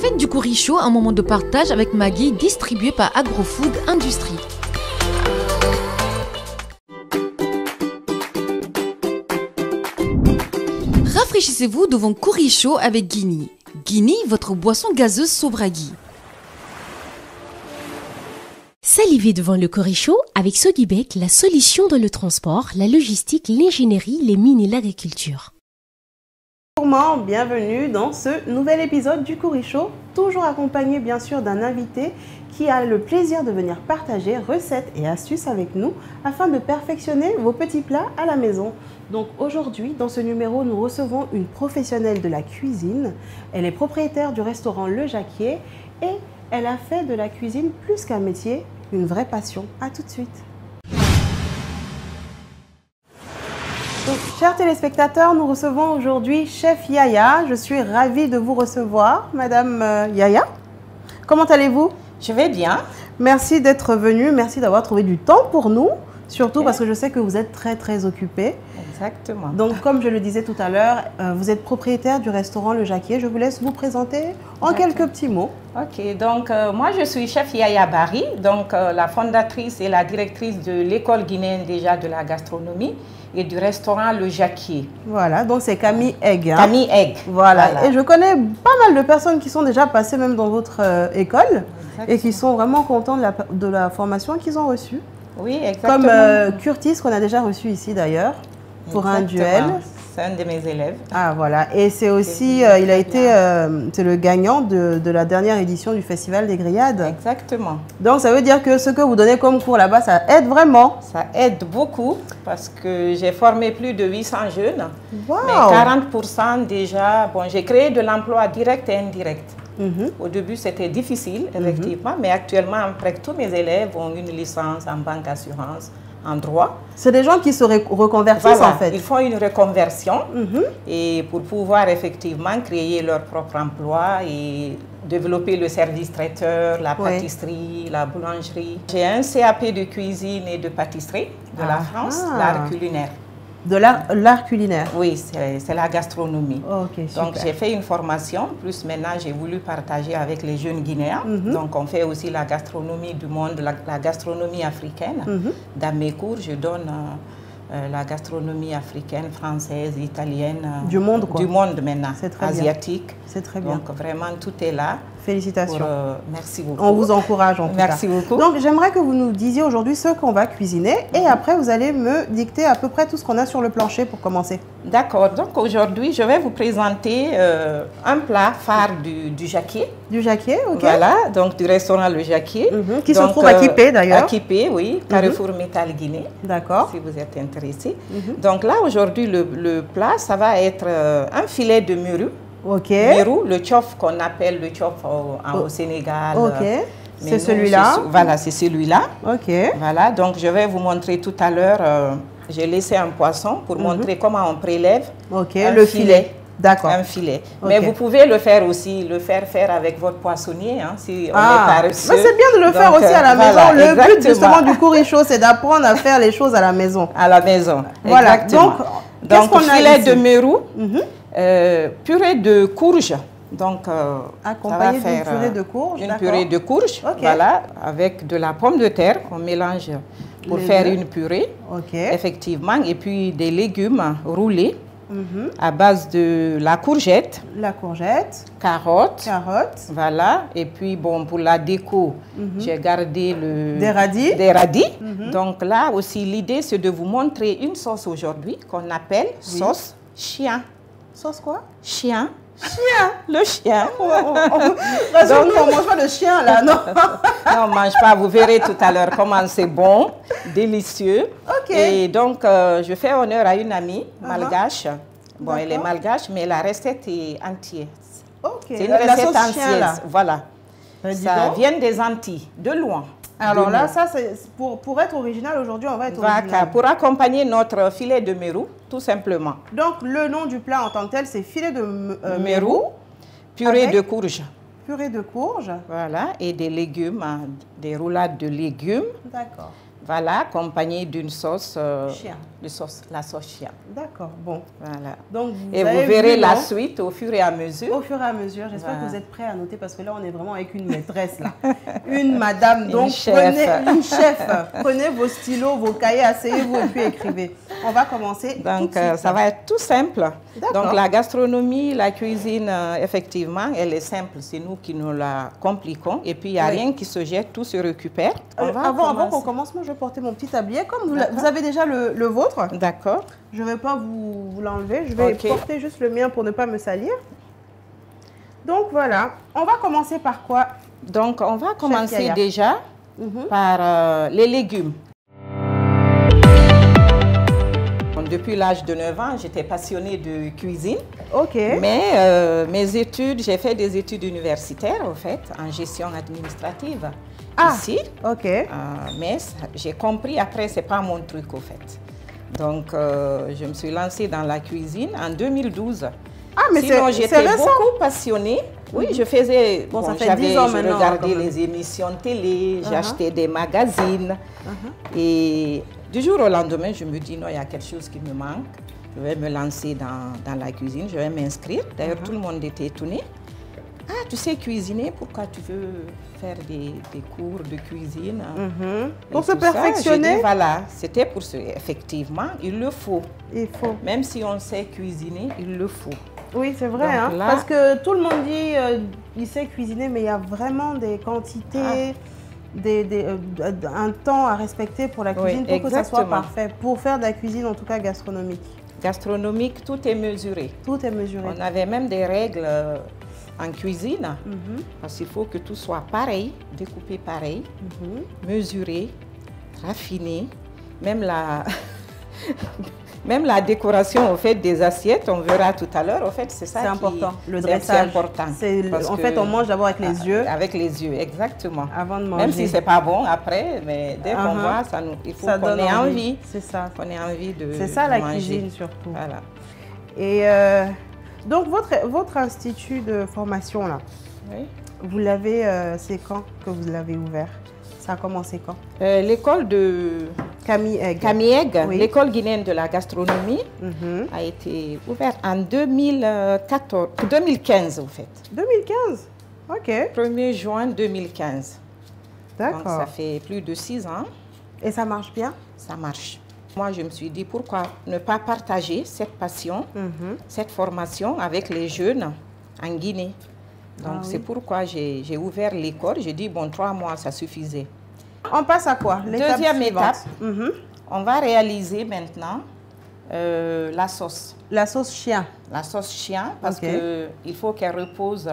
Faites du curry chaud un moment de partage avec Maggi, distribué par Agrofood Industrie. Rafraîchissez-vous devant curry chaud avec Guini. Guini, votre boisson gazeuse Sobragui. Salivez devant le curry chaud avec Sodibec, la solution dans le transport, la logistique, l'ingénierie, les mines et l'agriculture. Bienvenue dans ce nouvel épisode du Curry Show, toujours accompagné bien sûr d'un invité qui a le plaisir de venir partager recettes et astuces avec nous afin de perfectionner vos petits plats à la maison. Donc aujourd'hui, dans ce numéro, nous recevons une professionnelle de la cuisine. Elle est propriétaire du restaurant Le Jacquier et elle a fait de la cuisine plus qu'un métier, une vraie passion. À tout de suite. Donc, chers téléspectateurs, nous recevons aujourd'hui Chef Yaya. Je suis ravie de vous recevoir, Madame Yaya. Comment allez-vous? Je vais bien. Merci d'être venue, merci d'avoir trouvé du temps pour nous, surtout parce que je sais que vous êtes très occupée. Exactement. Donc, comme je le disais tout à l'heure, vous êtes propriétaire du restaurant Le Jacquier. Je vous laisse vous présenter en quelques petits mots. Ok, donc moi je suis Chef Yaya Barry, donc la fondatrice et la directrice de l'école guinéenne déjà de la gastronomie et du restaurant Le Jacquier. Voilà, donc c'est Camille Egg. Hein. Camille Egg. Voilà. Et je connais pas mal de personnes qui sont déjà passées même dans votre école. Exactement. Et qui sont vraiment contents de la formation qu'ils ont reçue. Oui, exactement. Comme Curtis, qu'on a déjà reçu ici d'ailleurs, pour un duel. C'est un de mes élèves. Ah voilà, et c'est aussi, il a été, c'est le gagnant de la dernière édition du Festival des Grillades. Exactement. Donc ça veut dire que ce que vous donnez comme cours là-bas, ça aide vraiment? Ça aide beaucoup parce que j'ai formé plus de 800 jeunes. Wow. Mais 40% déjà, bon, j'ai créé de l'emploi direct et indirect. Au début, c'était difficile, effectivement, mais actuellement, presque tous mes élèves ont une licence en banque assurance, en droit. C'est des gens qui se reconvertissent voilà, en fait. Ils font une reconversion et pour pouvoir effectivement créer leur propre emploi et développer le service traiteur, la pâtisserie, la boulangerie. J'ai un CAP de cuisine et de pâtisserie de la France, l'art culinaire. De l'art culinaire? Oui, c'est la gastronomie. Okay, donc j'ai fait une formation, plus maintenant j'ai voulu partager avec les jeunes Guinéens. Donc on fait aussi la gastronomie du monde, la gastronomie africaine. Dans mes cours, je donne la gastronomie africaine, française, italienne. Du monde quoi? Du monde maintenant, asiatique. C'est très bien. Donc vraiment tout est là. Félicitations. Merci beaucoup. On vous encourage en tout cas. Merci beaucoup. Donc j'aimerais que vous nous disiez aujourd'hui ce qu'on va cuisiner et après vous allez me dicter à peu près tout ce qu'on a sur le plancher pour commencer. D'accord. Donc aujourd'hui je vais vous présenter un plat phare du Jacquier. Du Jacquier, ok. Voilà, donc du restaurant Le Jacquier. Qui se trouve à Kipé d'ailleurs. À Kipé, oui. Carrefour Métal Guinée. D'accord. Si vous êtes intéressé. Donc là aujourd'hui le plat ça va être un filet de mérou. Ok. Mérou, le tchof qu'on appelle le tchof au Sénégal. Ok. C'est celui-là. Voilà, c'est celui-là. Ok. Voilà, donc je vais vous montrer tout à l'heure. J'ai laissé un poisson pour montrer comment on prélève le filet. D'accord. Un filet. Mais vous pouvez le faire aussi, faire avec votre poissonnier, hein, si on est paresseux. Mais c'est bien de le faire aussi à la maison. Le but justement du curry chaud, c'est d'apprendre à faire les choses à la maison. À la maison. Voilà. Exactement. Donc filet de mérou. Purée de courge, donc accompagné d'une purée de courge. Une purée de courge, voilà, avec de la pomme de terre qu'on mélange pour faire une purée, effectivement, et puis des légumes roulés à base de la courgette. La courgette. Carottes. Voilà. Et puis bon, pour la déco, j'ai gardé des radis. Donc là aussi, l'idée c'est de vous montrer une sauce aujourd'hui qu'on appelle sauce chien. Sauce quoi? Chien. Chien. Le chien. Donc, nous, on ne mange pas de chien, là, non? Non, on ne mange pas. Vous verrez tout à l'heure comment c'est bon, délicieux. Ok. Et donc, je fais honneur à une amie malgache. Bon, elle est malgache, mais la recette est entière. Ok. C'est une recette entière. Voilà. Ça vient des Antilles, de loin. Alors là, ça, c'est pour être original aujourd'hui, on va être original. Pour accompagner notre filet de mérou, tout simplement. Donc, le nom du plat en tant que tel, c'est filet de mérou, purée de courge. Purée de courge. Voilà, et des légumes, des roulades de légumes. D'accord. Voilà, accompagné d'une sauce de sauce, la sauce chien. D'accord, bon. Voilà. Donc, vous verrez la suite au fur et à mesure. Au fur et à mesure. J'espère que vous êtes prêts à noter parce que là, on est vraiment avec une maîtresse, là. Une madame. Donc, une chef. Prenez vos stylos, vos cahiers, asseyez-vous et puis écrivez. On va commencer. Donc, ça va être tout simple. Donc, la gastronomie, la cuisine, effectivement, elle est simple. C'est nous qui nous la compliquons. Et puis, il n'y a rien qui se jette, tout se récupère. Avant qu'on commence, moi, je vais porter mon petit tablier. Comme vous avez déjà le vôtre. D'accord. Je ne vais pas vous l'enlever. Je vais porter juste le mien pour ne pas me salir. Donc, voilà. On va commencer par quoi? Donc, on va commencer déjà par les légumes. Depuis l'âge de 9 ans, j'étais passionnée de cuisine. OK. Mais mes études, j'ai fait des études universitaires, en fait, en gestion administrative. Ici. OK. Mais j'ai compris après, ce n'est pas mon truc, au fait. Donc, je me suis lancée dans la cuisine en 2012. Ah, mais j'étais beaucoup passionnée. Oui, je faisais... Bon, ça fait 10 ans maintenant. Je regardais les émissions de télé, j'achetais des magazines. Et du jour au lendemain, je me dis, non, il y a quelque chose qui me manque. Je vais me lancer dans la cuisine, je vais m'inscrire. D'ailleurs, tout le monde était étonné. Ah, tu sais cuisiner, pourquoi tu veux faire des cours de cuisine? Pour se perfectionner? Dit, voilà, c'était pour ce... Effectivement, il le faut. Il faut. Même si on sait cuisiner, il le faut. Oui, c'est vrai, hein, là, parce que tout le monde dit il sait cuisiner, mais il y a vraiment des quantités, un temps à respecter pour la cuisine pour que ça soit parfait. Pour faire de la cuisine, en tout cas gastronomique. Gastronomique, tout est mesuré. Tout est mesuré. On avait même des règles en cuisine, parce qu'il faut que tout soit pareil, découpé pareil, mesuré, raffiné, même la... Même la décoration, au fait, des assiettes, on verra tout à l'heure, au fait, c'est ça qui est important. Le dressage. C'est important. En fait, on mange d'abord avec les yeux. Avec les yeux, exactement. Avant de manger. Même si ce n'est pas bon après, mais dès qu'on voit, il faut qu'on ait envie. C'est ça. Qu'on ait envie de manger. C'est ça la cuisine, surtout. Voilà. Et donc, votre institut de formation, là, vous l'avez, c'est quand que vous l'avez ouvert? Ça a commencé quand? L'école de Camille-Egg, l'école guinéenne de la gastronomie, a été ouverte en 2015, en fait. 2015? OK. 1er juin 2015. D'accord. Donc, ça fait plus de 6 ans. Et ça marche bien? Ça marche. Moi, je me suis dit, pourquoi ne pas partager cette passion, cette formation avec les jeunes en Guinée? Donc, c'est pourquoi j'ai ouvert l'école. J'ai dit, bon, 3 mois, ça suffisait. On passe à quoi? Deuxième étape, on va réaliser maintenant la sauce. La sauce chien? La sauce chien, parce qu'il faut qu'elle repose,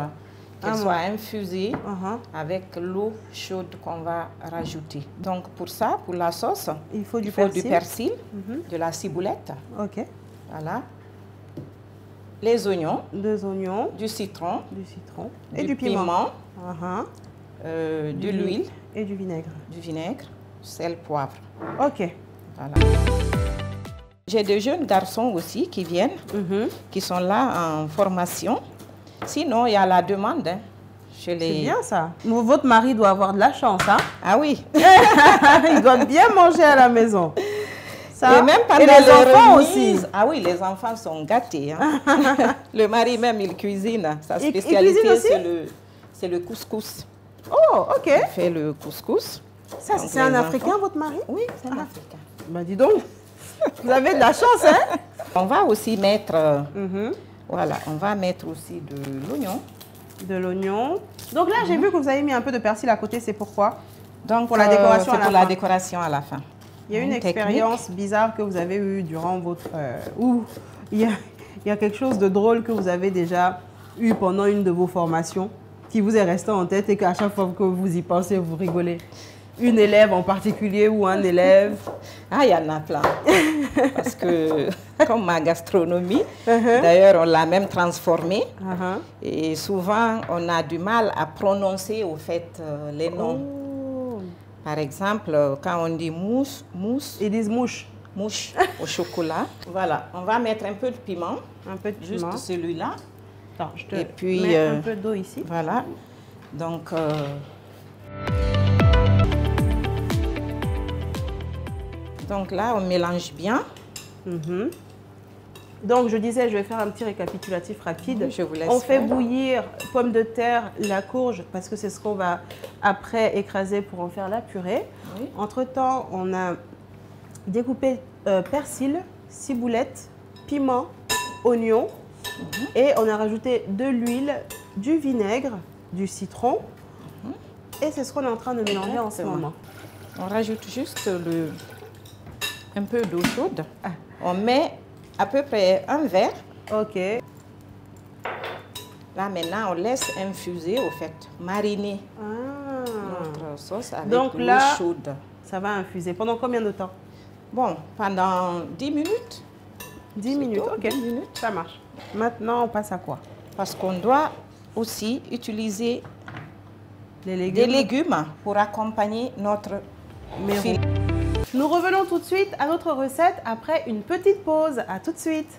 qu'elle soit infusée avec l'eau chaude qu'on va rajouter. Donc, pour ça, pour la sauce, il faut du persil, de la ciboulette. OK. Voilà. Les oignons. 2 oignons. Du citron. Et du piment. De l'huile. Et du vinaigre. Du vinaigre, sel, poivre. OK. Voilà. J'ai des jeunes garçons aussi qui viennent, qui sont là en formation. Sinon, il y a la demande. C'est bien ça. Votre mari doit avoir de la chance, hein? Ah oui. Il doit bien manger à la maison. Ça. Et même pendant les enfants aussi. Ah oui, les enfants sont gâtés. Hein. Le mari même, il cuisine. Sa spécialité, c'est le couscous. Oh, OK. Il fait le couscous. Ça, c'est un Africain, votre mari? Oui, c'est un Africain. Ben, dis donc, vous avez de la chance, hein? On va aussi mettre, voilà, on va mettre aussi de l'oignon. De l'oignon. Donc là, j'ai vu que vous avez mis un peu de persil à côté, c'est pourquoi? Donc, pour la décoration à la fin. Pour la décoration à la fin. Il y a une expérience bizarre que vous avez eue durant votre... ou il y a quelque chose de drôle que vous avez déjà eu pendant une de vos formations qui vous est resté en tête et qu'à chaque fois que vous y pensez, vous rigolez. Une élève en particulier ou un élève? Ah, il y en a plein. Parce que, comme ma gastronomie, d'ailleurs, on l'a même transformée. Et souvent, on a du mal à prononcer, au fait, les noms. Par exemple, quand on dit mousse, ils disent mouche. Mouche au chocolat. Voilà, on va mettre un peu de piment. Un peu de piment. Juste celui-là. Attends, je te mets un peu d'eau ici. Voilà. Donc là, on mélange bien. Donc, je disais, je vais faire un petit récapitulatif rapide. Oui, je vous laisse on fait faire. bouillir pommes de terre, la courge, parce que c'est ce qu'on va après écraser pour en faire la purée. Oui. Entre-temps, on a découpé persil, ciboulette, piment, oignon. Et on a rajouté de l'huile, du vinaigre, du citron. Et c'est ce qu'on est en train de mélanger en ce moment. On rajoute juste un peu d'eau chaude. On met à peu près un verre. Ok. Là, maintenant, on laisse infuser, au fait, mariner notre sauce avec Donc l'eau là, chaude. ça va infuser. Pendant combien de temps? Bon, pendant 10 minutes. 10 minutes, tout, ok. 10 minutes. Ça marche. Maintenant, on passe à quoi? Parce qu'on doit aussi utiliser Les légumes. des légumes pour accompagner notre Mérou. filet. Nous revenons tout de suite à notre recette après une petite pause. À tout de suite.